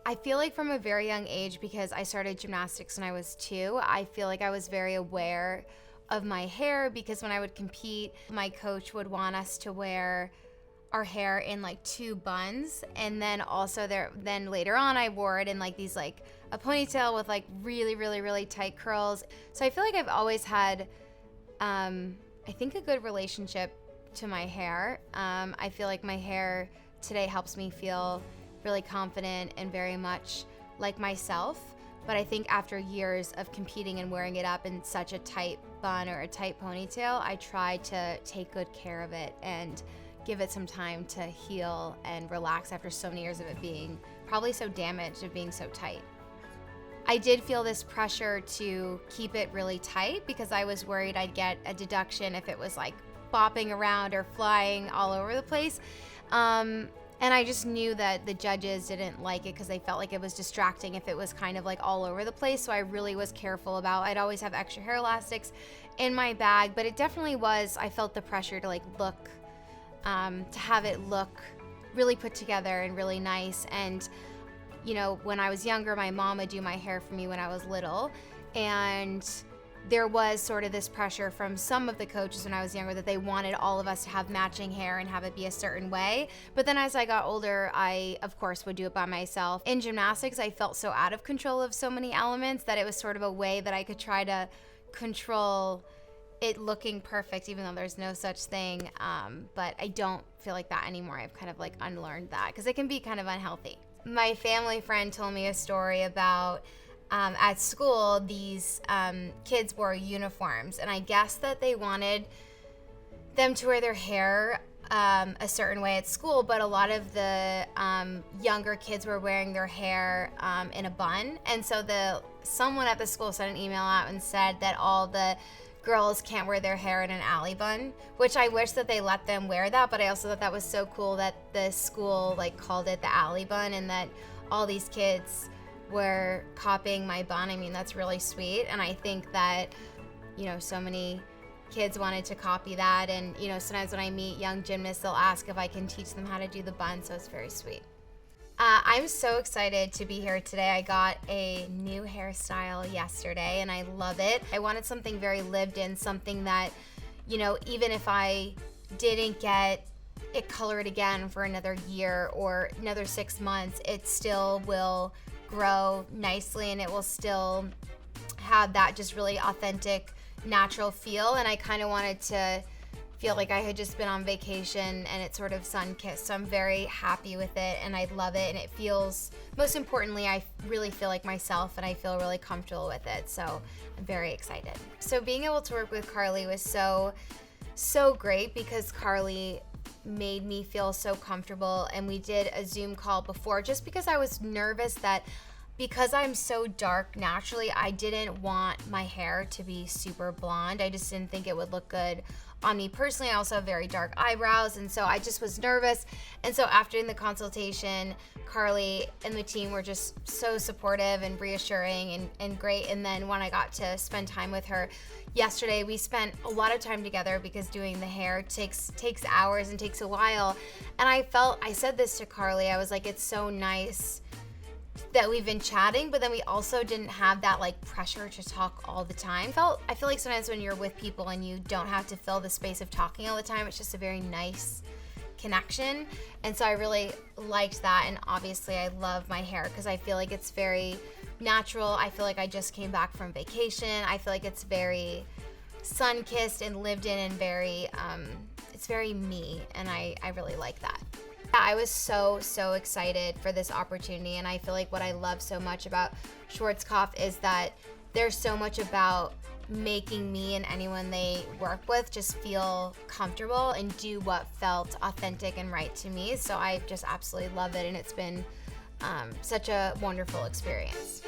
I feel like from a very young age, because I started gymnastics when I was 2, I feel like I was very aware of my hair, because when I would compete, my coach would want us to wear our hair in like 2 buns, and then also then later on I wore it in like these like a ponytail with like really really really tight curls. So I feel like I've always had I think a good relationship to my hair. I feel like my hair today helps me feel really confident and very much like myself. But I think after years of competing and wearing it up in such a tight bun or a tight ponytail, I try to take good care of it and give it some time to heal and relax after so many years of it being probably so damaged, of being so tight. I did feel this pressure to keep it really tight because I was worried I'd get a deduction if it was like bopping around or flying all over the place. And I just knew that the judges didn't like it because they felt like it was distracting if it was kind of like all over the place. So I really was careful about, I'd always have extra hair elastics in my bag, but it definitely was, I felt the pressure to like look, to have it look really put together and really nice. And you know, when I was younger, my mom would do my hair for me when I was little, and there was sort of this pressure from some of the coaches when I was younger that they wanted all of us to have matching hair and have it be a certain way. But then as I got older, I, of course, would do it by myself. In gymnastics, I felt so out of control of so many elements that it was sort of a way that I could try to control it looking perfect, even though there's no such thing. But I don't feel like that anymore. I've kind of like unlearned that because it can be kind of unhealthy. My family friend told me a story about at school, these kids wore uniforms, and I guess that they wanted them to wear their hair a certain way at school, but a lot of the younger kids were wearing their hair in a bun, and so someone at the school sent an email out and said that all the girls can't wear their hair in an Aly Bun, which I wish that they let them wear that, but I also thought that was so cool that the school like called it the Aly Bun and that all these kids were copying my bun. I mean, that's really sweet, and I think that, you know, so many kids wanted to copy that, and you know, sometimes when I meet young gymnasts, they'll ask if I can teach them how to do the bun, so it's very sweet. I'm so excited to be here today. I got a new hairstyle yesterday and I love it. I wanted something very lived in, something that, you know, even if I didn't get it colored again for another year or another 6 months, it still will grow nicely and it will still have that just really authentic, natural feel. And I kind of wanted to feel like I had just been on vacation and it's sort of sun-kissed. So I'm very happy with it and I love it, and it feels, most importantly, I really feel like myself and I feel really comfortable with it. So I'm very excited. So being able to work with Carly was so great because Carly made me feel so comfortable, and we did a Zoom call before just because I was nervous that because I'm so dark naturally, I didn't want my hair to be super blonde. I just didn't think it would look good on me personally. I also have very dark eyebrows, and so I just was nervous. And so after in the consultation, Carly and the team were just so supportive and reassuring and great. And then when I got to spend time with her yesterday, we spent a lot of time together because doing the hair takes hours and takes a while. And I said this to Carly, I was like, it's so nice that we've been chatting, but then we also didn't have that like pressure to talk all the time. I feel like sometimes when you're with people and you don't have to fill the space of talking all the time, it's just a very nice connection. And so I really liked that. And obviously I love my hair because I feel like it's very natural. I feel like I just came back from vacation. I feel like it's very sun-kissed and lived in and very, it's very me. And I really like that. I was so excited for this opportunity, and I feel like what I love so much about Schwarzkopf is that there's so much about making me and anyone they work with just feel comfortable and do what felt authentic and right to me. So I just absolutely love it, and it's been such a wonderful experience.